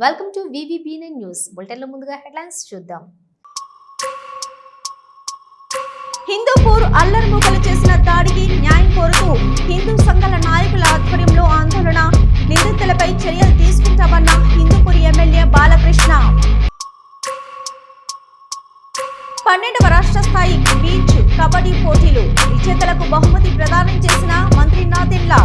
Welcome to VVB9 news. బులెటిన్లో ముందుగా headlines చూద్దాం. హిందూపూర్ అల్లర్ముఖలు చేసిన దాడికి న్యాయం కోరుతూ హిందూ సంఘాల నాయకుల ఆధ్వర్యంలో ఆందోళన. నిందితులపై చర్యలు తీసుకుంటామన్న హిందూపూర్ ఎమ్మెల్యే బాలకృష్ణ. 12వ రాష్ట్ర స్థాయి బీచ్ కబడ్డీ పోటీలు విజేతలకు బహుమతి ప్రదానం చేసిన మంత్రి నాదెండ్ల.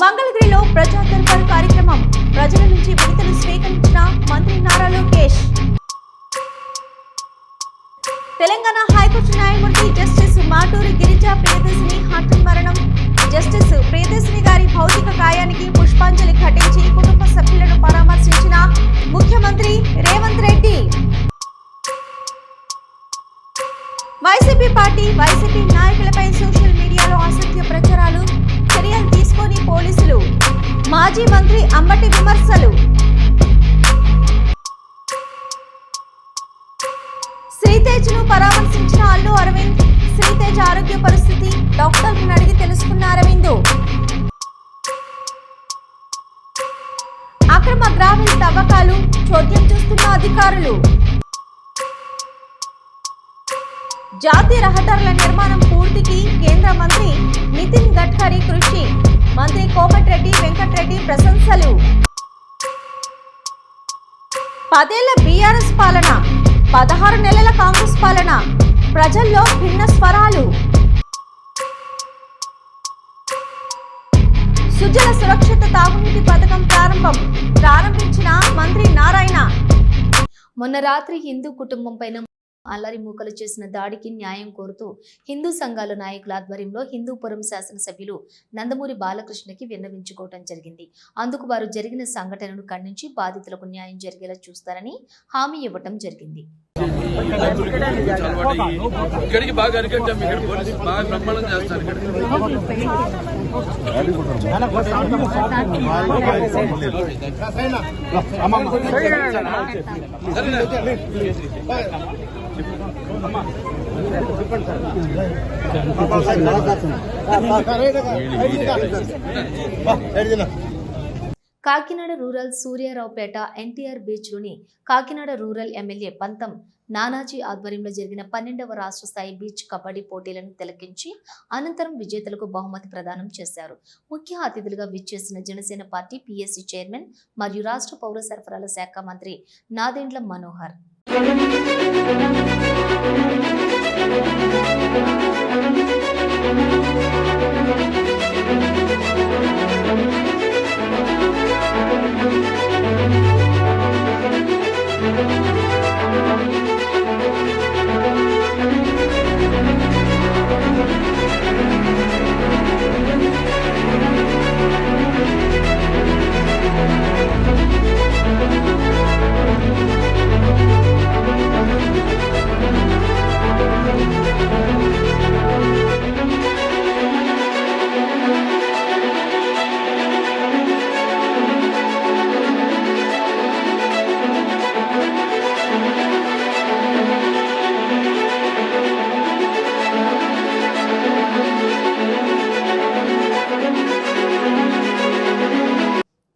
మంగళగిరిలో ప్రజా దర్బార్ కార్యక్రమం ప్రజల నుంచి వినతులు స్వీకరించిన మంత్రి నారా లోకేష్. తెలంగాణ హైకోర్టు న్యాయమూర్తి జస్టిస్ మాటూరి గిరిజా ప్రియదర్శిని హఠాత్ మరణం. జస్టిస్ ప్రియదర్శిని గారి భౌతిక కాయానికి పుష్పాంజలి ఘటించి కుటుంబ సభ్యులను పరామర్శించిన ముఖ్యమంత్రి రేవంత్ రెడ్డి. వైసీపీ నాయకులపై సోషల్ మీడియాలో అసత్య ప్రచారాలు, చర్యలు తీసుకొని పోలీసులు. మాజీ మంత్రి అంబటి విమర్శలు. శ్రీతేజ్ను పరామర్శించిన అల్లు అరవింద్. శ్రీతేజ్ ఆరోగ్య పరిస్థితి డాక్టర్లను అడిగి తెలుసుకున్న అరవింద్. అక్రమ గ్రావెల్ తవ్వకాలు చోద్యం చూస్తున్న అధికారులు. జాతీయ రహదారుల నిర్మాణం పూర్తికి కేంద్ర మంత్రి నితిన్ గడ్కరీ కృషి. మంత్రి కోమటిరెడ్డి వెంకటరెడ్డి ప్రశంసలు. 10 ఏళ్ల బీఆర్ఎస్ పాలన, 16 నెలల కాంగ్రెస్ పాలన, ప్రజల్లో భిన్న స్వరాలు. సుజల సురక్షిత తాగునీటి పథకం ప్రారంభించిన మంత్రి నారాయణ. మొన్న రాత్రి హిందూ కుటుంబం పైన అల్లరి మూకలు చేసిన దాడికి న్యాయం కోరుతూ హిందూ సంఘాల నాయకుల ఆధ్వర్యంలో హిందూపురం శాసనసభ్యులు నందమూరి బాలకృష్ణకి విన్నవించుకోవడం జరిగింది. అందుకు వారు జరిగిన సంఘటనను ఖండించి బాధితులకు న్యాయం జరిగేలా చూస్తారని హామీ ఇవ్వటం జరిగింది. కాకినాడ రూరల్ సూర్యారావుపేట ఎన్టీఆర్ బీచ్లోని కాకినాడ రూరల్ ఎమ్మెల్యే పంతం నానాజీ ఆధ్వర్యంలో జరిగిన 12వ రాష్ట్ర స్థాయి బీచ్ కబడ్డీ పోటీలను తిలకించి అనంతరం విజేతలకు బహుమతి ప్రదానం చేశారు. ముఖ్య అతిథులుగా విచ్చేసిన జనసేన పార్టీ PSC చైర్మన్ మరియు రాష్ట్ర పౌర సరఫరాల శాఖ మంత్రి నాదెండ్ల మనోహర్.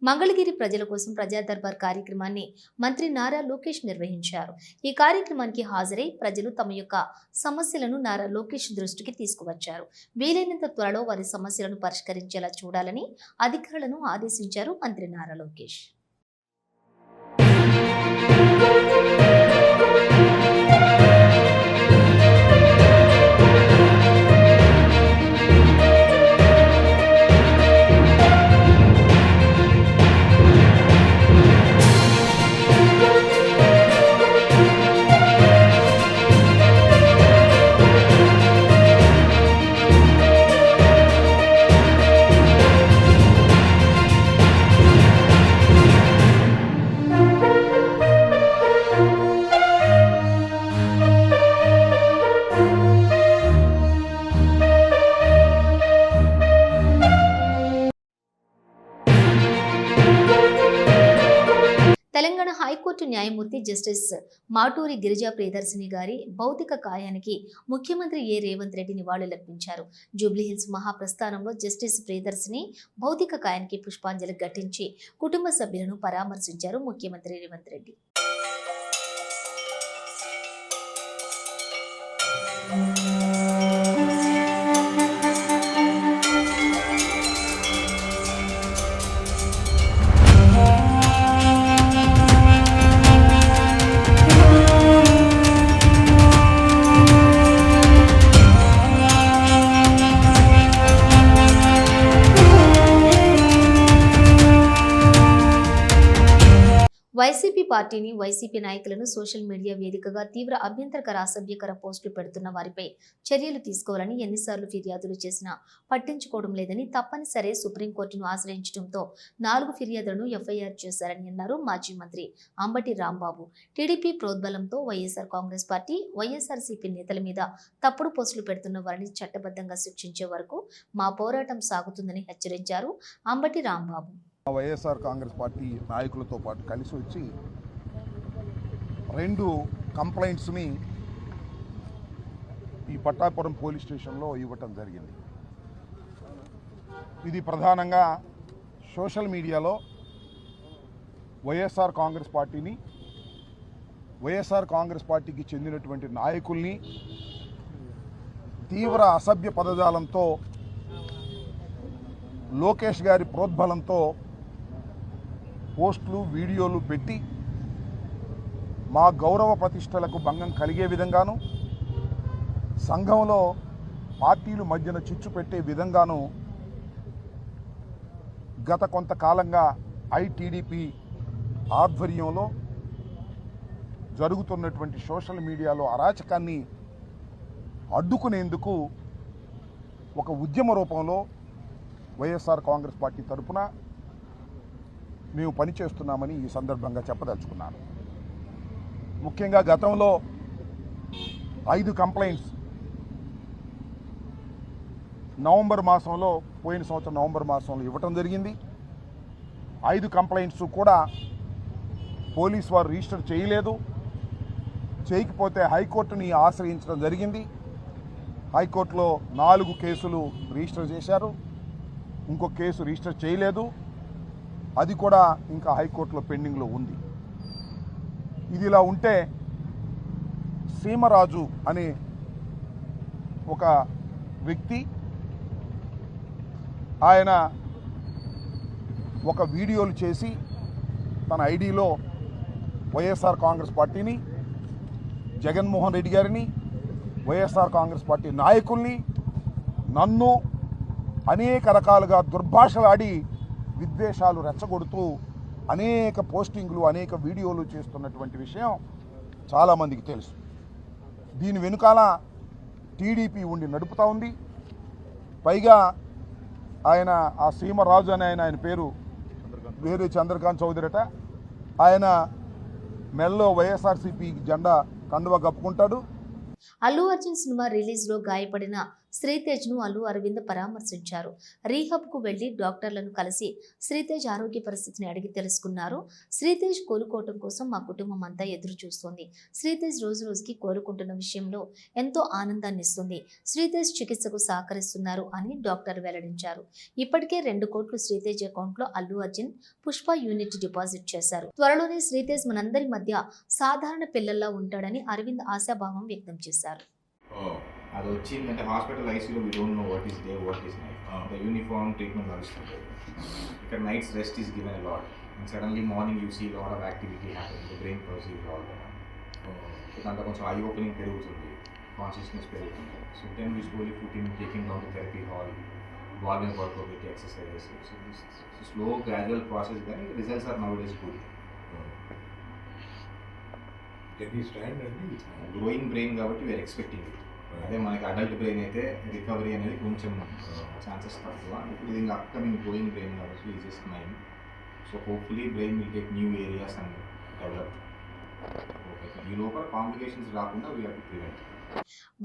మంగళగిరి ప్రజల కోసం ప్రజా దర్బార్ కార్యక్రమాన్ని మంత్రి నారా లోకేష్ నిర్వహించారు. ఈ కార్యక్రమానికి హాజరై ప్రజలు తమ యొక్క సమస్యలను నారా లోకేష్ దృష్టికి తీసుకువచ్చారు. వీలైనంత త్వరలో వారి సమస్యలను పరిష్కరించేలా చూడాలని అధికారులను ఆదేశించారు మంత్రి నారా లోకేష్. తెలంగాణ హైకోర్టు న్యాయమూర్తి జస్టిస్ మాటూరి గిరిజా ప్రియదర్శిని గారి భౌతిక కాయానికి ముఖ్యమంత్రి రేవంత్ రెడ్డి నివాళులర్పించారు. జూబ్లీహిల్స్ మహాప్రస్థానంలో జస్టిస్ ప్రియదర్శిని భౌతిక కాయానికి పుష్పాంజలి ఘటించి కుటుంబ సభ్యులను పరామర్శించారు ముఖ్యమంత్రి రేవంత్ రెడ్డి. వైసీపీ పార్టీని, వైసీపీ నాయకులను సోషల్ మీడియా వేదికగా తీవ్ర అభ్యంతరకర, అసభ్యకర పోస్టులు పెడుతున్న వారిపై చర్యలు తీసుకోవాలని ఎన్నిసార్లు ఫిర్యాదులు చేసినా పట్టించుకోవడం లేదని తప్పనిసరి సుప్రీంకోర్టును ఆశ్రయించడంతో 4 ఫిర్యాదులను ఎఫ్ఐఆర్ చేశారని అన్నారు మాజీ మంత్రి అంబటి రాంబాబు. టీడీపీ ప్రోద్బలంతో వైఎస్ఆర్ కాంగ్రెస్ పార్టీ, వైఎస్ఆర్సీపీ నేతల మీద తప్పుడు పోస్టులు పెడుతున్న వారిని చట్టబద్ధంగా శిక్షించే వరకు మా పోరాటం సాగుతుందని హెచ్చరించారు అంబటి రాంబాబు. వైఎస్ఆర్ కాంగ్రెస్ పార్టీ నాయకులతో పాటు కలిసి వచ్చి 2 కంప్లైంట్స్ని ఈ పట్టాపురం పోలీస్ స్టేషన్లో ఇవ్వటం జరిగింది. ఇది ప్రధానంగా సోషల్ మీడియాలో వైఎస్ఆర్ కాంగ్రెస్ పార్టీని, వైఎస్ఆర్ కాంగ్రెస్ పార్టీకి చెందినటువంటి నాయకుల్ని తీవ్ర అసభ్య పదజాలంతో, లోకేష్ గారి ప్రోద్బలంతో పోస్టులు, వీడియోలు పెట్టి మా గౌరవ ప్రతిష్టలకు భంగం కలిగే విధంగాను, సంఘంలో పార్టీలు మధ్యన చిచ్చు పెట్టే విధంగాను గత కొంతకాలంగా ఐటీడీపీ ఆధ్వర్యంలో జరుగుతున్నటువంటి సోషల్ మీడియాలో అరాచకాన్ని అడ్డుకునేందుకు ఒక ఉద్యమ రూపంలో వైఎస్ఆర్ కాంగ్రెస్ పార్టీ తరఫున మేము పనిచేస్తున్నామని ఈ సందర్భంగా చెప్పదలుచుకున్నాను. ముఖ్యంగా గతంలో 5 కంప్లైంట్స్ పోయిన సంవత్సరం నవంబర్ మాసంలో ఇవ్వటం జరిగింది. 5 కంప్లైంట్స్ కూడా పోలీసు వారు రిజిస్టర్ చేయలేదు. చేయకపోతే హైకోర్టుని ఆశ్రయించడం జరిగింది. హైకోర్టులో 4 కేసులు రిజిస్టర్ చేశారు. ఇంకో కేసు రిజిస్టర్ చేయలేదు. అది కూడా ఇంకా హైకోర్టులో పెండింగ్లో ఉంది. ఇది ఇలా ఉంటే సీమరాజు అనే ఒక వ్యక్తి, ఆయన ఒక వీడియోలు చేసి తన ఐడిలో వైఎస్ఆర్ కాంగ్రెస్ పార్టీని, జగన్మోహన్ రెడ్డి గారిని, వైఎస్ఆర్ కాంగ్రెస్ పార్టీ నాయకుల్ని, నన్ను అనేక రకాలుగా దుర్భాషలాడి విద్వేషాలు రెచ్చగొడుతూ అనేక పోస్టింగ్లు, అనేక వీడియోలు చేస్తున్నటువంటి విషయం చాలామందికి తెలుసు. దీని వెనుకాల టీడీపీ ఉండి నడుపుతూ ఉంది. పైగా ఆయన ఆ సీమరాజు అనే ఆయన పేరు వేరే చంద్రకాంత్ చౌదరి అట. ఆయన మెల్లో వైఎస్ఆర్సీపీ జెండా కండువా కప్పుకుంటాడు. అల్లు అర్జున్ సినిమా రిలీజ్ లో గాయపడిన శ్రీతేజ్ ను అల్లు అరవింద్ పరామర్శించారు. రీహబ్ కు వెళ్లి డాక్టర్లను కలిసి శ్రీతేజ్ ఆరోగ్య పరిస్థితిని అడిగి తెలుసుకున్నారు. శ్రీతేజ్ కోలుకోవటం కోసం మా కుటుంబం అంతా ఎదురు చూస్తోంది. శ్రీతేజ్ రోజు రోజుకి కోలుకుంటున్న విషయంలో ఎంతో ఆనందాన్ని ఇస్తుంది. శ్రీతేజ్ చికిత్సకు సహకరిస్తున్నారు అని డాక్టర్ వెల్లడించారు. ఇప్పటికే 2 కోట్లు శ్రీతేజ్ అకౌంట్ లో అల్లు అర్జున్, పుష్ప యూనిట్ డిపాజిట్ చేశారు. త్వరలోనే శ్రీతేజ్ మనందరి మధ్య సాధారణ పిల్లల్లా ఉంటాడని అరవింద్ ఆశాభావం వ్యక్తం చేశారు. అది వచ్చిందంటే హాస్పిటల్ ఐసీలో we don't know what is day, what is night. The uniform treatment నడుస్తుంది. ఇక్కడ nights rest is given a lot and suddenly morning you see lot of activity happen. The brain process all దాంట్లో కొంచెం eye opening పెరుగుతుంది, consciousness పెరుగుతుంది. So then we slowly put him, taking down to therapy hall, volume workout, exercises. So slow gradual process, కానీ results are nowadays good. Growing brain కాబట్టి we are expecting it. అదే మనకి adult brain అయితే recovery అనేది కొంచెం chances తక్కువ. ఇప్పుడు ఇది అప్కమింగ్ గ్రోయింగ్ బ్రెయిన్ కాబట్టి is just 9. So hopefully brain will take new areas and develop. ఈ లోపల కాంప్లికేషన్స్ రాకుండా we have to prevent.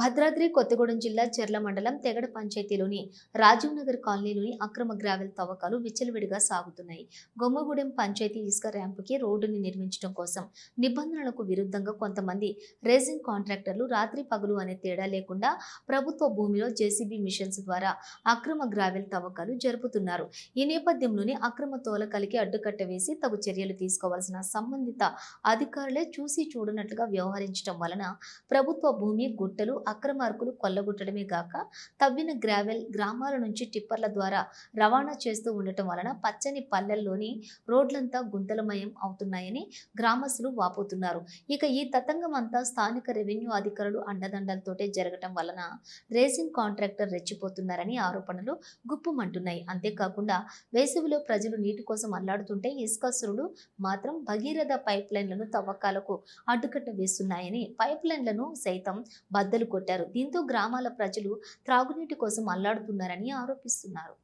Bhadradri Kothagudem జిల్లా చెర్ల మండలం తెగడ పంచాయతీలోని రాజీవ్ నగర్ కాలనీలోని అక్రమ గ్రావెల్ తవ్వకాలు విచ్చలవిడిగా సాగుతున్నాయి. గొమ్మగూడెం పంచాయతీ ఇసుక ర్యాంపుకి రోడ్డుని నిర్మించడం కోసం నిబంధనలకు విరుద్ధంగా కొంతమంది రేసింగ్ కాంట్రాక్టర్లు రాత్రి పగలు అనే తేడా లేకుండా ప్రభుత్వ భూమిలో జేసీబీ మిషన్స్ ద్వారా అక్రమ గ్రావెల్ తవ్వకాలు జరుపుతున్నారు. ఈ నేపథ్యంలోనే అక్రమ తోలకలికి అడ్డుకట్ట వేసి తగు చర్యలు తీసుకోవాల్సిన సంబంధిత అధికారులే చూసి చూడనట్లుగా వ్యవహరించడం వలన ప్రభుత్వ భూమి గుట్టలు అక్రమార్కులు కొల్లగొట్టడమే గాక తవ్విన గ్రావెల్ గ్రామాల నుంచి టిప్పర్ల ద్వారా రవాణా చేస్తూ ఉండటం వలన పచ్చని పల్లెల్లోని రోడ్లంతా గుంతలమయం అవుతున్నాయని గ్రామస్తులు వాపోతున్నారు. ఇక ఈ తతంగం అంతా స్థానిక రెవెన్యూ అధికారులు అండదండలతోటే జరగటం వలన రేసింగ్ కాంట్రాక్టర్ రెచ్చిపోతున్నారని ఆరోపణలు గుప్పుమంటున్నాయి. అంతేకాకుండా వేసవిలో ప్రజలు నీటి కోసం అల్లాడుతుంటే ఇసుకసురులు మాత్రం భగీరథ పైప్ లైన్లను తవ్వకాలకు అడ్డుకట్ట వేస్తున్నాయని పైప్ లైన్లను సైతం బద్దలు కొట్టారు. దీంతో గ్రామాల ప్రజలు త్రాగునీటి కోసం అల్లాడుతున్నారని ఆరోపిస్తున్నారు.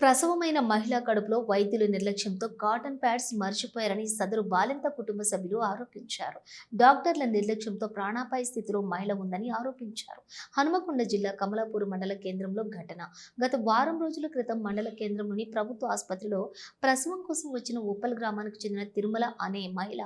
ప్రసవమైన మహిళా కడుపులో వైద్యుల నిర్లక్ష్యంతో కాటన్ ప్యాడ్స్ మర్చిపోయారని సదరు బాలింత కుటుంబ సభ్యులు ఆరోపించారు. డాక్టర్ల నిర్లక్ష్యంతో ప్రాణాపాయ స్థితిలో మహిళ ఉందని ఆరోపించారు. హనుమకొండ జిల్లా కమలాపూర్ మండల కేంద్రంలో ఘటన. గత వారం రోజుల క్రితం మండల కేంద్రంలోని ప్రభుత్వ ఆసుపత్రిలో ప్రసవం కోసం వచ్చిన ఉప్పల్ గ్రామానికి చెందిన తిరుమల అనే మహిళ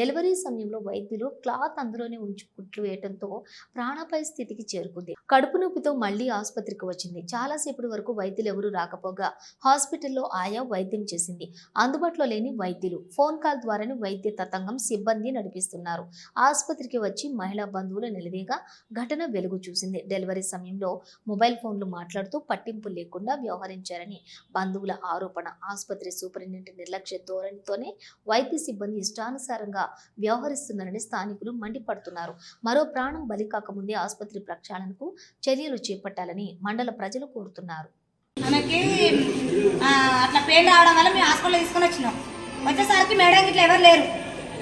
డెలివరీ సమయంలో వైద్యులు క్లాత్ అందులోనే ఉంచి కుట్లు వేయడంతో ప్రాణాపాయ స్థితికి చేరుకుంది. కడుపు నొప్పితో మళ్లీ ఆసుపత్రికి వచ్చింది. చాలాసేపటి వరకు వైద్యులు ఎవరూ రాకపోగా హాస్పిటల్లో ఆయా వైద్యం చేసింది. అందుబాటులో లేని వైద్యులు ఫోన్ కాల్ ద్వారానే వైద్య తతంగం సిబ్బంది నడిపిస్తున్నారు. ఆసుపత్రికి వచ్చి మహిళా బంధువులు నిలదీగా ఘటన వెలుగు చూసింది. డెలివరీ సమయంలో మొబైల్ ఫోన్లు మాట్లాడుతూ పట్టింపు లేకుండా వ్యవహరించారని బంధువుల ఆరోపణ. ఆసుపత్రి సూపరింటెండెంట్ నిర్లక్ష్య ధోరణితోనే వైద్య సిబ్బంది ఇష్టానుసారంగా వ్యవహరిస్తున్నారని స్థానికులు మండిపడుతున్నారు. మరో ప్రాణం బలి కాకముందే ఆసుపత్రి ప్రక్షాళనకు చర్యలు చేపట్టాలని మండల ప్రజలు కోరుతున్నారు. ఆమెకి అట్లా పెయిన్ రావడం వల్ల మేము హాస్పిటల్ తీసుకొని వచ్చినాం. వచ్చేసరికి మేడం ఇట్లా ఎవరు లేరు,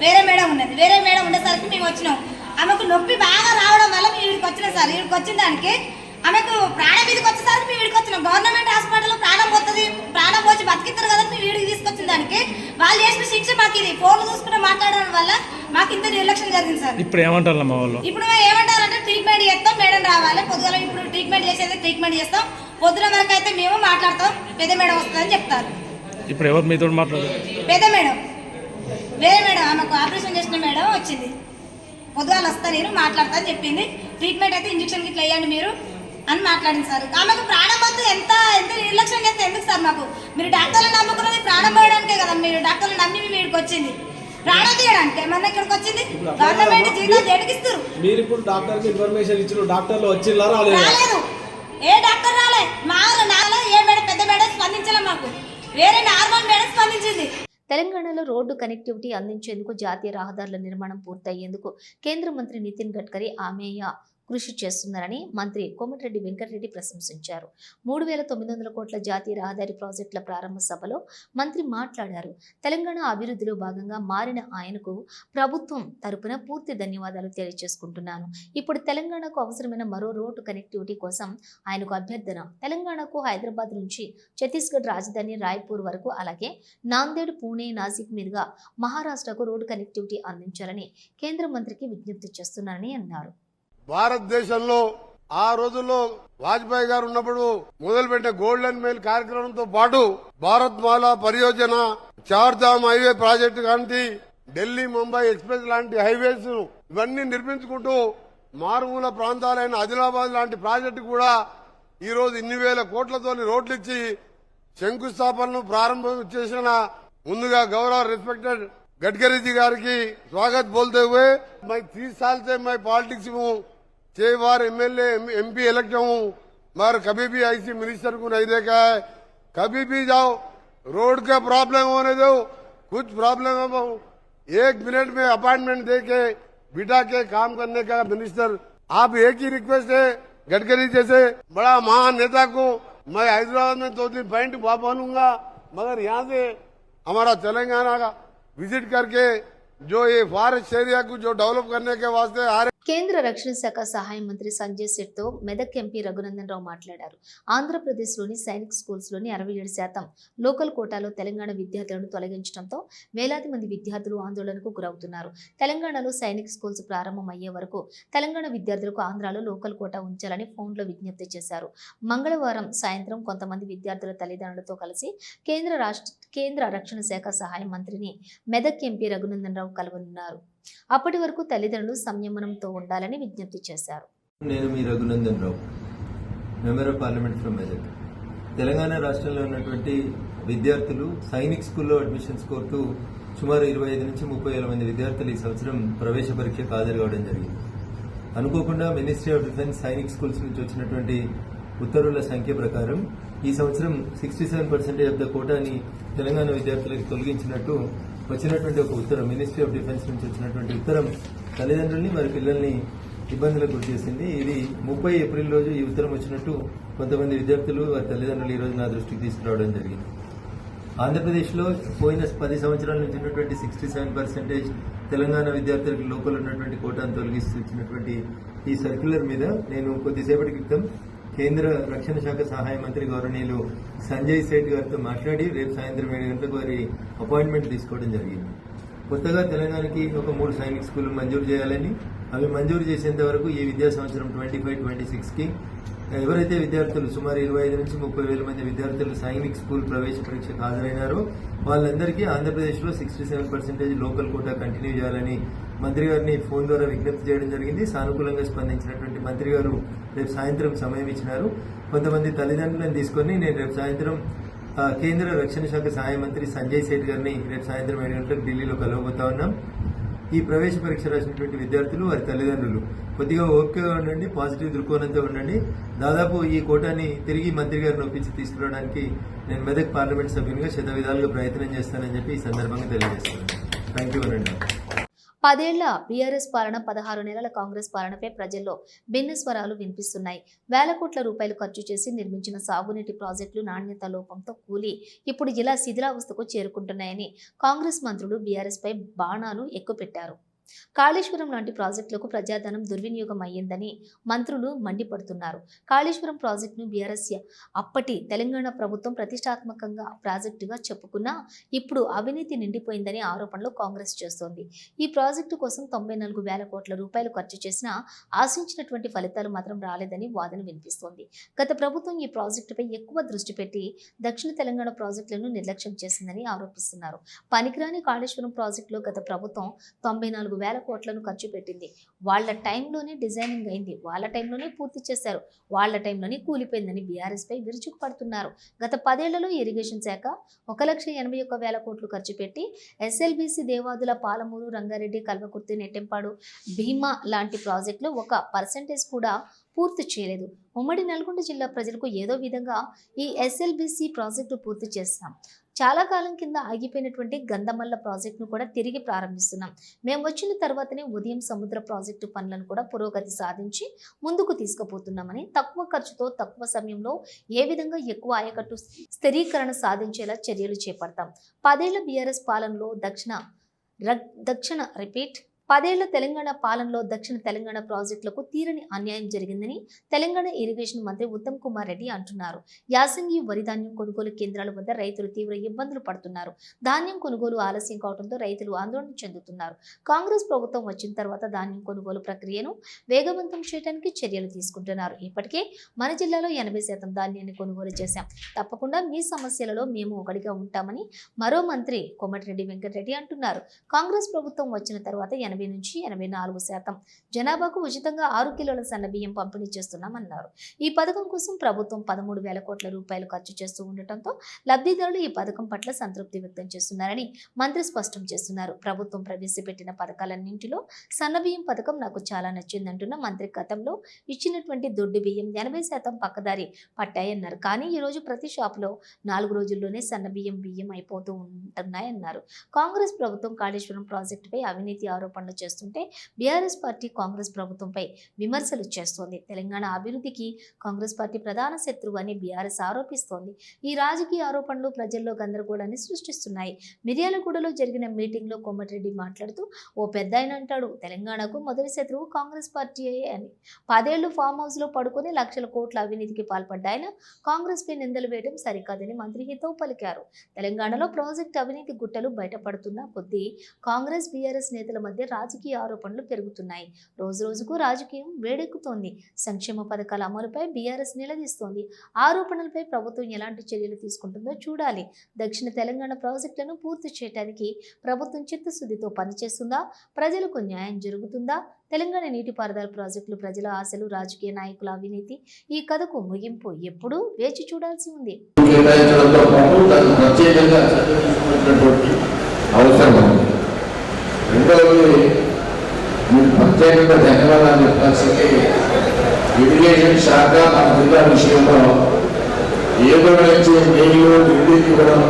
వేరే మేడం ఉన్నది. వేరే మేడం ఉండేసరికి మేము వచ్చినాం. ఆమెకు నొప్పి బాగా రావడం వల్ల మేము వీడికి వచ్చినాం సార్. వీడికి వచ్చిన దానికి ఆమెకు ప్రాణం మీదకి వచ్చేసరికి మేము వీడికి వచ్చినాం. గవర్నమెంట్ హాస్పిటల్లో ప్రాణం పోతుంది, ప్రాణం పోచి బతికిస్తారు కదా, మేము వీడికి తీసుకొచ్చిన దానికి వాళ్ళు చేసిన శిక్ష మాకు ఇది. ఫోన్లు చూసుకుంటే మాట్లాడడం వల్ల మాకు ఇంత నిర్లక్ష్యం జరిగింది సార్. ఇప్పుడు ఏమంటారు మా వాళ్ళు? ఇప్పుడు ఏమంటారంటే ట్రీట్మెంట్ చేస్తాం, మేడం రావాలి పొద్దుగల. ఇప్పుడు ట్రీట్మెంట్ చేసేది ట్రీట్మెంట్ చేస్తాం, పొద్దున వరకు అయితే మేము మాట్లాడతాం, పెద్ద మేడం వస్తుందని చెప్తారు. ఇప్పుడు ఎవరు మీతో మాట్లాడారు? పెద్ద మేడం, వేరే మేడం, ఆమెకు ఆపరేషన్ చేసిన మేడం వచ్చింది. పొద్దుగాలు వస్తా, నేను మాట్లాడతా అని చెప్పింది. ట్రీట్మెంట్ అయితే ఇంజక్షన్ ఇట్లా వేయండి మీరు అని మాట్లాడింది సార్. ఆమెకు ప్రాణం పోతే ఎంత ఎంత నిర్లక్ష్యం చేస్తే ఎందుకు సార్? మాకు మీరు డాక్టర్లను నమ్ముకున్నది ప్రాణం పోయడానికే కదా. మీరు డాక్టర్లు నమ్మి వీడికి వచ్చింది. ప్రాణం తీయడానికి ఏమన్నా ఇక్కడికి వచ్చింది గవర్నమెంట్ జీతాలు దేడికిస్తారు. మీరు ఇప్పుడు డాక్టర్కి ఇన్ఫర్మేషన్ ఇచ్చిన డాక్టర్లు వచ్చిల్లా రాలేదు, ఏ డాక్టర్ రాలే. మా నాలో ఏ మేడం పెద్ద మేడం స్పందించలే, మాకు వేరే నార్మల్ మేడం స్పందించింది. తెలంగాణలో రోడ్డు కనెక్టివిటీ అందించేందుకు జాతీయ రహదారుల నిర్మాణం పూర్తయ్యేందుకు కేంద్ర మంత్రి నితిన్ గడ్కరీ ఆమెయ కృషి చేస్తున్నారని మంత్రి కోమటిరెడ్డి వెంకటరెడ్డి ప్రశంసించారు. 3,900 కోట్ల జాతీయ రహదారి ప్రాజెక్టుల ప్రారంభ సభలో మంత్రి మాట్లాడారు. తెలంగాణ అభివృద్ధిలో భాగంగా మారిన ఆయనకు ప్రభుత్వం తరపున పూర్తి ధన్యవాదాలు తెలియజేసుకుంటున్నాను. ఇప్పుడు తెలంగాణకు అవసరమైన మరో రోడ్డు కనెక్టివిటీ కోసం ఆయనకు అభ్యర్థన. తెలంగాణకు హైదరాబాద్ నుంచి ఛత్తీస్గఢ్ రాజధాని రాయ్పూర్ వరకు, అలాగే నాందేడ్, పూణే, నాసిక్ మీదుగా మహారాష్ట్రకు రోడ్డు కనెక్టివిటీ అందించాలని కేంద్ర మంత్రికి విజ్ఞప్తి చేస్తున్నారని అన్నారు. భారతదేశంలో ఆ రోజుల్లో వాజ్పేయి గారు ఉన్నప్పుడు మొదలుపెట్టిన గోల్డెన్ మెయిల్ కార్యక్రమంతో పాటు భారత్ మాలా పరియోజన, చార్ధామ్ హైవే ప్రాజెక్టు లాంటి, ఢిల్లీ ముంబై ఎక్స్ప్రెస్ లాంటి హైవేస్ ఇవన్నీ నిర్మించుకుంటూ మారుమూల ప్రాంతాలైన ఆదిలాబాద్ లాంటి ప్రాజెక్టు కూడా ఈ రోజు ఇన్ని వేల కోట్లతో రోడ్లు ఇచ్చి శంకుస్థాపనను ప్రారంభం చేసిన ముందుగా गौरव रिस्पेक्टेड गडकरी जी गार की स्वागत बोलते हुए, मैं 30 साल से मैं पॉलिटिक्स में हूँ, 6 बार एमएलए एमपी इलेक्ट हूँ, मगर कभी भी ऐसी मिनिस्टर को नहीं देखा है. कभी भी जाओ रोड का प्रॉब्लम होने दो, कुछ प्रॉब्लम हो, 1 मिनट में अपॉइंटमेंट दे के बिठा के काम करने का मिनिस्टर. आप एक ही रिक्वेस्ट है गडकरी जैसे बड़ा महान नेता को, मैं हैदराबाद में 2-3 पॉइंट बनूंगा, मगर यहाँ से हमारा तेलंगाना का विजिट करके जो ये फॉरेस्ट एरिया को जो डेवलप करने के वास्ते आ रहे. కేంద్ర రక్షణ శాఖ సహాయ మంత్రి సంజయ్ సేథ్తో మెదక్ ఎంపీ రఘునందన్ రావు మాట్లాడారు. ఆంధ్రప్రదేశ్లోని సైనిక్ స్కూల్స్లోని 67% లోకల్ కోటాలో తెలంగాణ విద్యార్థులను తొలగించడంతో వేలాది మంది విద్యార్థులు ఆందోళనకు గురవుతున్నారు. తెలంగాణలో సైనిక్ స్కూల్స్ ప్రారంభం అయ్యే వరకు తెలంగాణ విద్యార్థులకు ఆంధ్రాలో లోకల్ కోటా ఉంచాలని ఫోన్లో విజ్ఞప్తి చేశారు. మంగళవారం సాయంత్రం కొంతమంది విద్యార్థుల తల్లిదండ్రులతో కలిసి కేంద్ర రక్షణ శాఖ సహాయ మంత్రిని మెదక్ ఎంపీ రఘునందన్ రావు కలవనున్నారు. అప్పటి వరకు తల్లిదండ్రులు సంయమనంతో ఉండాలని విజ్ఞప్తి చేశారు. నేను మీ Raghunandan Rao, member of parliament from Medak. Telangana రాష్ట్రంలో ఉన్నటువంటి విద్యార్థులు సైనిక్ స్కూల్లో అడ్మిషన్స్ కోరుతూ సుమారు 25 నుంచి 30 వేల మంది విద్యార్థులు ఈ సంవత్సరం ప్రవేశ పరీక్షకు హాజరు కావడం జరిగింది. అనుకోకుండా ministry of defence Sainik schools నుంచి వచ్చినటువంటి ఉత్తర్వుల సంఖ్య ప్రకారం ఈ సంవత్సరం 67% ఆఫ్ ద కోటాని తెలంగాణ విద్యార్థులకు తొలగించినట్టు వచ్చినటువంటి ఒక ఉత్తరం, మినిస్ట్రీ ఆఫ్ డిఫెన్స్ నుంచి వచ్చినటువంటి ఉత్తరం తల్లిదండ్రుల్ని వారి పిల్లల్ని ఇబ్బందులకు గురి చేసింది. ఇది 30 ఏప్రిల్ రోజు ఈ ఉత్తరం వచ్చినట్టు కొంతమంది విద్యార్థులు వారి తల్లిదండ్రులు ఈ రోజు నా దృష్టికి తీసుకురావడం జరిగింది. ఆంధ్రప్రదేశ్లో పోయిన 10 సంవత్సరాల నుంచి ఉన్నటువంటి 67% తెలంగాణ విద్యార్థులకు లోపల ఉన్నటువంటి కోటాను తొలగిస్తూ ఇచ్చినటువంటి ఈ సర్క్యులర్ మీద నేను కొద్దిసేపటి క్రితం కేంద్ర రక్షణ శాఖ సహాయ మంత్రి గౌరవనీయులు సంజయ్ సేఠ్ గారితో మాట్లాడి రేపు సాయంత్రం 7 గంటలకు వారి అపాయింట్మెంట్ తీసుకోవడం జరిగింది. కొత్తగా తెలంగాణకి ఒక 3 సైనిక్ స్కూళ్లు మంజూరు చేయాలని, అవి మంజూరు చేసేంత వరకు ఈ విద్యా సంవత్సరం 25-26కి ఎవరైతే విద్యార్థులు సుమారు 25 నుంచి 30 వేల మంది విద్యార్థులు సైనిక్ స్కూల్ ప్రవేశ పరీక్షకు హాజరైనారో వాళ్ళందరికీ ఆంధ్రప్రదేశ్లో 67% లోకల్ కోటా కంటిన్యూ చేయాలని మంత్రి గారిని ఫోన్ ద్వారా విజ్ఞప్తి చేయడం జరిగింది. సానుకూలంగా స్పందించినటువంటి మంత్రి గారు రేపు సాయంత్రం సమయం ఇచ్చినారు. కొంతమంది తల్లిదండ్రులను తీసుకొని నేను రేపు సాయంత్రం కేంద్ర రక్షణ శాఖ సహాయ మంత్రి సంజయ్ సేఠ్ గారిని రేపు సాయంత్రం 7 గంటలకు ఢిల్లీలో కలవబోతా ఉన్నాం. ఈ ప్రవేశ పరీక్ష రాసినటువంటి విద్యార్థులు వారి తల్లిదండ్రులు కొద్దిగా ఓపికగా ఉండండి, పాజిటివ్ దృక్కోణంతో ఉండండి. దాదాపు ఈ కోటాని తిరిగి మంత్రి గారిని ఒప్పించి తీసుకురావడానికి నేను మెదక్ పార్లమెంట్ సభ్యునిగా శతవిధాలుగా ప్రయత్నం చేస్తానని చెప్పి ఈ సందర్భంగా తెలియజేస్తున్నాను. థ్యాంక్ యూ అనండి. 10 ఏళ్ల బీఆర్ఎస్ పాలన, 16 నెలల కాంగ్రెస్ పాలనపై ప్రజల్లో భిన్న స్వరాలు వినిపిస్తున్నాయి. వేల కోట్ల రూపాయలు ఖర్చు చేసి నిర్మించిన సాగునీటి ప్రాజెక్టులు నాణ్యత లోపంతో కూలి ఇప్పుడు ఇలా శిథిలావస్థకు చేరుకుంటున్నాయని కాంగ్రెస్ మంత్రులు బీఆర్ఎస్ పై బాణాలు ఎక్కుపెట్టారు. కాళేశ్వరం లాంటి ప్రాజెక్టులకు ప్రజాధనం దుర్వినియోగం అయ్యిందని మంత్రులు మండిపడుతున్నారు. కాళేశ్వరం ప్రాజెక్టును బీఆర్ఎస్ అప్పటి తెలంగాణ ప్రభుత్వం ప్రతిష్టాత్మకంగా ప్రాజెక్టుగా చెప్పుకున్నా ఇప్పుడు అవినీతి నిండిపోయిందని ఆరోపణలు కాంగ్రెస్ చేస్తోంది. ఈ ప్రాజెక్టు కోసం 94 వేల కోట్ల రూపాయలు ఖర్చు చేసినా ఆశించినటువంటి ఫలితాలు మాత్రం రాలేదని వాదన వినిపిస్తోంది. గత ప్రభుత్వం ఈ ప్రాజెక్టుపై ఎక్కువ దృష్టి పెట్టి దక్షిణ తెలంగాణ ప్రాజెక్టులను నిర్లక్ష్యం చేసిందని ఆరోపిస్తున్నారు. పనికిరాని కాళేశ్వరం ప్రాజెక్టులో గత ప్రభుత్వం 94 4,000 కోట్లను ఖర్చు పెట్టింది. వాళ్ళ టైంలోనే డిజైనింగ్ అయింది, వాళ్ళ టైంలోనే పూర్తి చేశారు, వాళ్ళ టైంలోనే కూలిపోయిందని బీఆర్ఎస్ పై విరుచుకు పడుతున్నారు. గత 10 ఏళ్లలో ఇరిగేషన్ శాఖ 1,81,000 కోట్లు ఖర్చు పెట్టి ఎస్ఎల్బీసీ, దేవాదుల, పాలమూరు, రంగారెడ్డి, కల్వకుర్తి, నెట్టెంపాడు, భీమా లాంటి ప్రాజెక్టులు 1% కూడా పూర్తి చేయలేదు. ఉమ్మడి నల్గొండ జిల్లా ప్రజలకు ఏదో విధంగా ఈ ఎస్ఎల్బీసీ ప్రాజెక్టు పూర్తి చేస్తాం. చాలా కాలం కింద ఆగిపోయినటువంటి గంధమల్ల ప్రాజెక్టును కూడా తిరిగి ప్రారంభిస్తున్నాం. మేము వచ్చిన తర్వాతనే ఉదయం సముద్ర ప్రాజెక్టు పనులను కూడా పురోగతి సాధించి ముందుకు తీసుకుపోతున్నామని, తక్కువ ఖర్చుతో తక్కువ సమయంలో ఏ విధంగా ఎక్కువ ఆయకట్టు స్థిరీకరణ సాధించేలా చర్యలు చేపడతాం. 10 ఏళ్ల బీఆర్ఎస్ పాలనలో పదేళ్ల తెలంగాణ పాలనలో దక్షిణ తెలంగాణ ప్రాజెక్టులకు తీరని అన్యాయం జరిగిందని తెలంగాణ ఇరిగేషన్ మంత్రి ఉత్తమ్ కుమార్ రెడ్డి అంటున్నారు. యాసంగి వరి ధాన్యం కొనుగోలు కేంద్రాల వద్ద రైతులు తీవ్ర ఇబ్బందులు పడుతున్నారు. ధాన్యం కొనుగోలు ఆలస్యం కావడంతో రైతులు ఆందోళన చెందుతున్నారు. కాంగ్రెస్ ప్రభుత్వం వచ్చిన తర్వాత ధాన్యం కొనుగోలు ప్రక్రియను వేగవంతం చేయడానికి చర్యలు తీసుకుంటున్నారు. ఇప్పటికే మన జిల్లాలో 80% ధాన్యాన్ని కొనుగోలు చేశాం. తప్పకుండా మీ సమస్యలలో మేము ఒకటిగా ఉంటామని మరో మంత్రి కోమటిరెడ్డి వెంకటరెడ్డి అంటున్నారు. కాంగ్రెస్ ప్రభుత్వం వచ్చిన తర్వాత 80 నుంచి 84% జనాభాకు ఉచితంగా 6 కిలోల సన్న బియ్యం పంపిణీ చేస్తున్నామన్నారు. ఈ పథకం కోసం ప్రభుత్వం 13,000 కోట్ల రూపాయలు ఖర్చు చేస్తూ ఉండటంతో లబ్ధిదారులు ఈ పథకం పట్ల సంతృప్తి వ్యక్తం చేస్తున్నారని మంత్రి స్పష్టం చేస్తున్నారు. ప్రభుత్వం ప్రవేశపెట్టిన పథకాలన్నింటిలో సన్న బియ్యం పథకం నాకు చాలా నచ్చిందంటున్న మంత్రి గతంలో ఇచ్చినటువంటి దొడ్డి బియ్యం 80% పక్కదారి పట్టాయన్నారు. కానీ ఈ రోజు ప్రతి షాపులో 4 రోజుల్లోనే సన్న బియ్యం అయిపోతూ ఉంటున్నాయన్నారు. కాంగ్రెస్ ప్రభుత్వం కాళేశ్వరం ప్రాజెక్టుపై అవినీతి ఆరోపణలు చేస్తుంటే బీఆర్ఎస్ పార్టీ కాంగ్రెస్ ప్రభుత్వంపై విమర్శలు చేస్తోంది. తెలంగాణ అభివృద్ధికి కాంగ్రెస్ పార్టీ ప్రధాన శత్రువు అని బీఆర్ఎస్ ఆరోపిస్తోంది. ఈ రాజకీయ ఆరోపణలు ప్రజల్లో గందరగోళాన్ని సృష్టిస్తున్నాయి. మిర్యాలగూడలో జరిగిన మీటింగ్ లో కోమటిరెడ్డి మాట్లాడుతూ ఓ పెద్దాయన అంటాడు, తెలంగాణకు మొదటి శత్రువు కాంగ్రెస్ పార్టీ అని. 10 ఏళ్లు ఫామ్ హౌస్ లో పడుకుని లక్షల కోట్ల అవినీతికి పాల్పడ్డ ఆయన కాంగ్రెస్ పై నిందలు వేయడం సరికాదని మంత్రి హితవు పలికారు. తెలంగాణలో ప్రాజెక్టు అవినీతి గుట్టలు బయటపడుతున్న కొద్దీ కాంగ్రెస్ బీఆర్ఎస్ నేతల మధ్య రాజకీయ ఆరోపణలు పెరుగుతున్నాయి. రోజు రోజుకు రాజకీయం వేడెక్కుతోంది. సంక్షేమ పథకాల అమలుపై బీఆర్ఎస్ నిలదీస్తోంది. ఆరోపణలపై ప్రభుత్వం ఎలాంటి చర్యలు తీసుకుంటుందో చూడాలి. దక్షిణ తెలంగాణ ప్రాజెక్టులను పూర్తి చేయడానికి ప్రభుత్వం చిత్తశుద్ధితో పనిచేస్తుందా? ప్రజలకు న్యాయం జరుగుతుందా? తెలంగాణ నీటిపారుదల ప్రాజెక్టులు ప్రజల ఆశలు, రాజకీయ నాయకుల అవినీతి, ఈ కథకు ముగింపు ఎప్పుడూ వేచి చూడాల్సి ఉంది. రెండవది మీరు ప్రత్యేకంగా ధన్యవాదాలు చెప్పాల్సింది ఇరిగేషన్ శాఖ మన జిల్లా విషయంలో ఏదో నుంచి నీళ్లు ఢిల్లీకి ఇవ్వడం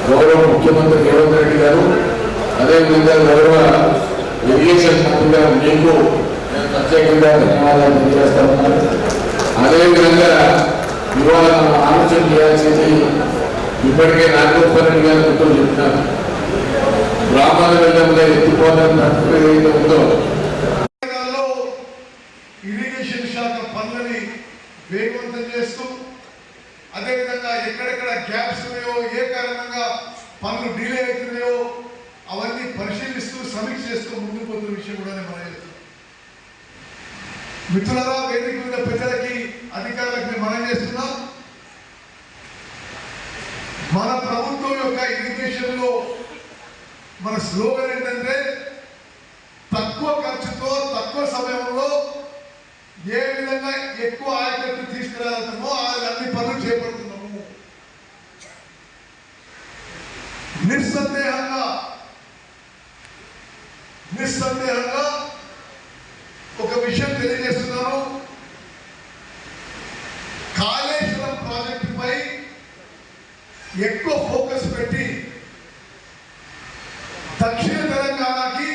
గౌరవ ముఖ్యమంత్రి రేవంత్ రెడ్డి గారు, అదేవిధంగా గౌరవ ఇరిగేషన్ మంత్రి గారు మీకు నేను ప్రత్యేకంగా ధన్యవాదాలు తెలియజేస్తాను. అదేవిధంగా ఇవాళ ఆలోచన చేయాల్సింది ఇప్పటికే నాగోపారెడ్డి గారు గుర్తు చెప్తున్నారు. గ్రామాల వెళ్ళంలో ఎత్తిపోవాలని ఏదైతే ఉందో ఇరిగేషన్ శాఖ పనులని వేగవంతం చేస్తూ, అదేవిధంగా ఎక్కడెక్కడ గ్యాప్స్ ఉన్నాయో, ఏ కారణంగా పనులు డిలే అవుతున్నాయో అవన్నీ పరిశీలిస్తూ సమీక్ష చేస్తూ ముందుకు పోతున్న విషయం కూడా మనం చేస్తున్నాం. మిత్రులారా, వేదిక మీద పెద్దలకి, అధికారులకు మనం చేస్తున్నాం. మన ప్రభుత్వం యొక్క ఇరిగేషన్ లో మన స్లోగన్ ఏంటంటే తక్కువ ఖర్చుతో తక్కువ సమయంలో ఏ విధంగా ఎక్కువ ఆయకట్టు తీసుకురాగలుగుతామో అన్ని పనులు చేపడుతున్నాము. నిస్సందేహంగా ఒక విషయం తెలియజేస్తున్నాను. కాళేశ్వరం ప్రాజెక్టుపై ఎక్కువ ఫోకస్ పెట్టి దక్షిణ తెలంగాణకి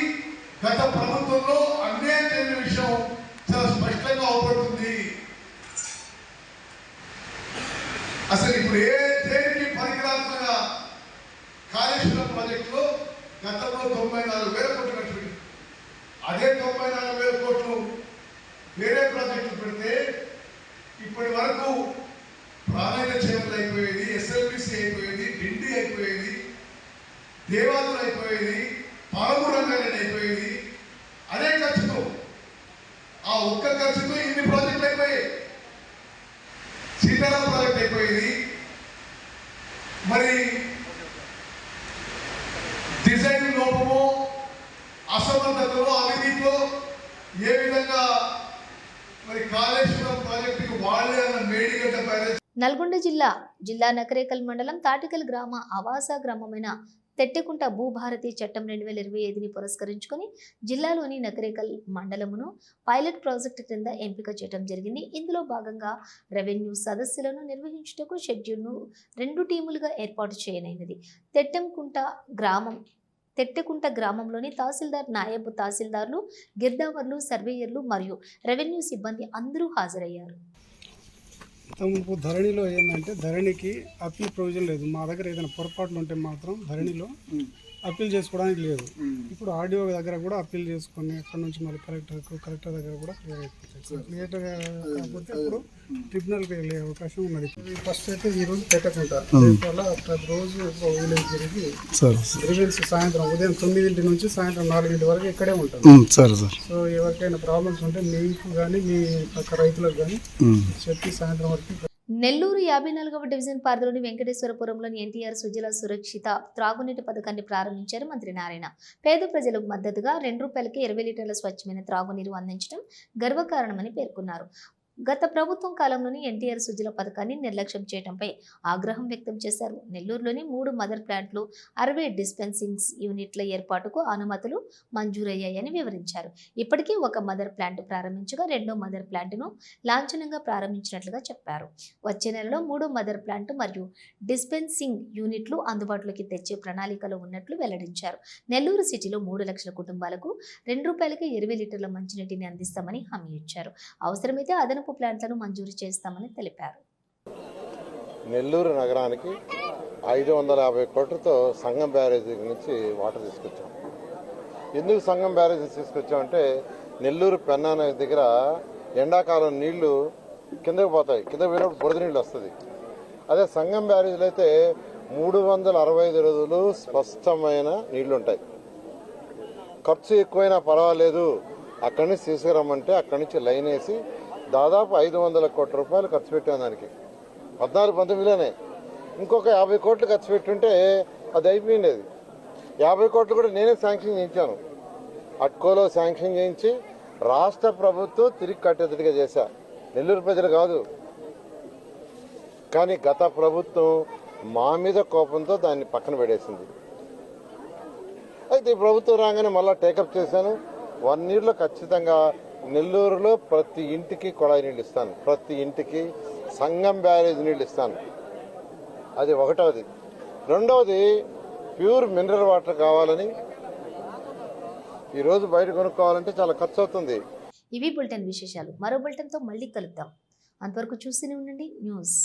గత ప్రభుత్వంలో అన్యాయం జరిగిన విషయం చాలా స్పష్టంగా అవపడుతుంది. అసలు ఇప్పుడు దేనికి పనికిరాకుండా కాళేశ్వరం ప్రాజెక్టులో గతంలో 94,000 కోట్లు ఖర్చు పెట్టింది. అదే 94,000 కోట్లు వేరే ప్రాజెక్టులు పెడితే ఇప్పటి వరకు ప్రాణాయ చేపలు అయిపోయేది, ఎస్ఎల్బిసి అయిపోయేది, డిండి అయిపోయేది, దేవాదులు అయిపోయేది, పాలమూరు రంగారెడ్డి అయిపోయేది. అదే ఖర్చుతో, ఆ ఒక్క ఖర్చుతో ఇన్ని ప్రాజెక్టులు అయిపోయాయి. సీతారాం ప్రాజెక్ట్ అయిపోయేది. మరి డిజైన్ లోపము, అసమర్థతలో అవినీతిలో ఏ విధంగా మరి కాళేశ్వరం ప్రాజెక్టుకి వాళ్ళే అన్న మేడిగడ్డ పైన నల్గొండ జిల్లా నకరేకల్ మండలం తాటికల్ గ్రామ ఆవాస గ్రామమైన తెట్టెకుంట భూభారతి చట్టం 2025ని పురస్కరించుకొని జిల్లాలోని నకరేకల్ మండలమును పైలట్ ప్రాజెక్టు క్రింద ఎంపిక చేయడం జరిగింది. ఇందులో భాగంగా రెవెన్యూ సదస్సులను నిర్వహించుటకు షెడ్యూల్ను 2 టీములుగా ఏర్పాటు చేయనైనది. తెట్టెకుంట గ్రామంలోని తహసీల్దార్, నాయబ్ తహసీల్దార్లు, గిర్దావర్లు, సర్వేయర్లు మరియు రెవెన్యూ సిబ్బంది అందరూ హాజరయ్యారు. తమకు ధరణిలో ఏంటంటే ధరణికి అప్పీల్ ప్రొవిజన్ లేదు. మా దగ్గర ఏదైనా పొరపాట్లు ఉంటే మాత్రం ధరణిలో అప్పీల్ చేసుకోవడానికి లేదు. ఇప్పుడు ఆర్డీఓ దగ్గర కూడా అప్పీల్ చేసుకొని అక్కడ నుంచి మళ్ళీ కలెక్టర్ దగ్గర కూడా క్లియర్ అయిపోతుంది. క్లియర్ కాకపోతే ఇప్పుడు ట్రిబ్యునల్కి వెళ్ళే అవకాశం ఉన్నది. ఫస్ట్ అయితే ఈ రోజు పెట్టకుండా ప్రతి రోజు విలేజ్ తిరిగి గ్రీవెన్స్ సాయంత్రం ఉదయం 9 నుంచి సాయంత్రం 4 వరకు ఇక్కడే ఉంటారు. సో ఎవరికైనా ప్రాబ్లమ్స్ ఉంటే మీకు కానీ మీ పక్క రైతులకు కానీ చెప్పి సాయంత్రం వరకు. నెల్లూరు 54వ డివిజన్ పరిధిలోని వెంకటేశ్వరపురంలోని ఎన్టీఆర్ సుజల సురక్షిత త్రాగునీటి పథకాన్ని ప్రారంభించారు మంత్రి నారాయణ. పేద ప్రజలకు మద్దతుగా ₹2కి 20 లీటర్ల స్వచ్ఛమైన త్రాగునీరు అందించడం గర్వకారణమని పేర్కొన్నారు. గత ప్రభుత్వం కాలంలోని ఎన్టీఆర్ సుజల పథకాన్ని నిర్లక్ష్యం చేయడంపై ఆగ్రహం వ్యక్తం చేశారు. నెల్లూరులోని 3 మదర్ ప్లాంట్లు, 60 డిస్పెన్సింగ్ యూనిట్ల ఏర్పాటుకు అనుమతులు మంజూరయ్యాయని వివరించారు. ఇప్పటికీ 1 మదర్ ప్లాంట్ ప్రారంభించగా 2వ మదర్ ప్లాంట్ను లాంఛనంగా ప్రారంభించినట్లుగా చెప్పారు. వచ్చే నెలలో 3వ మదర్ ప్లాంట్ మరియు డిస్పెన్సింగ్ యూనిట్లు అందుబాటులోకి తెచ్చే ప్రణాళికలో ఉన్నట్లు వెల్లడించారు. నెల్లూరు సిటీలో 3 లక్షల కుటుంబాలకు ₹2కి 20 లీటర్ల మంచినీటిని అందిస్తామని హామీ ఇచ్చారు. అవసరమైతే అదనపు ప్లాంట్లను మంజూరు చేస్తామని తెలిపారు. నెల్లూరు నగరానికి 550 కోట్లతో సంగం బ్యారేజీ నుంచి వాటర్ తీసుకొచ్చాం. ఎందుకు సంగం బ్యారేజీ తీసుకొచ్చామంటే నెల్లూరు పెన్నా నది దగ్గర ఎండాకాలం నీళ్లు కిందకు పోతాయి. కింద పోయినప్పుడు బురద నీళ్ళు వస్తుంది. అదే సంగం బ్యారేజీలో అయితే 365 రోజులు స్పష్టమైన నీళ్లు ఉంటాయి. ఖర్చు ఎక్కువైనా పర్వాలేదు, అక్కడి నుంచి తీసుకురమ్మంటే అక్కడి నుంచి లైన్ వేసి దాదాపు 500 కోట్ల రూపాయలు ఖర్చు పెట్టాం. దానికి 14-19లోనే ఇంకొక 50 కోట్లు ఖర్చు పెట్టుంటే అది అయిపోయింది. 50 కోట్లు కూడా నేనే శాంక్షన్ చేయించాను. అట్కోలో శాంక్షన్ చేయించి రాష్ట్ర ప్రభుత్వం తిరిగి కట్టేదిగా చేశా. నెల్లూరు ప్రజలు కాదు. కానీ గత ప్రభుత్వం మా మీద కోపంతో దాన్ని పక్కన పెట్టేసింది. అయితే ఈ ప్రభుత్వం రాగానే మళ్ళీ టేకప్ చేశాను. 1 ఇయర్లో ఖచ్చితంగా నెల్లూరులో ప్రతి ఇంటికి కొళాయి నీళ్ళు ఇస్తాను. ప్రతి ఇంటికి సంగం బ్యారేజ్ నీళ్ళు ఇస్తాను. అది ఒకటవది. రెండవది ప్యూర్ మినరల్ వాటర్ కావాలని ఈరోజు బయట కొనుక్కోవాలంటే చాలా ఖర్చు అవుతుంది. ఇవి బులెటిన్ విశేషాలు. మరో బులెటిన్తో మళ్ళీ కలుద్దాం. అంతవరకు చూస్తూనే ఉండండి న్యూస్.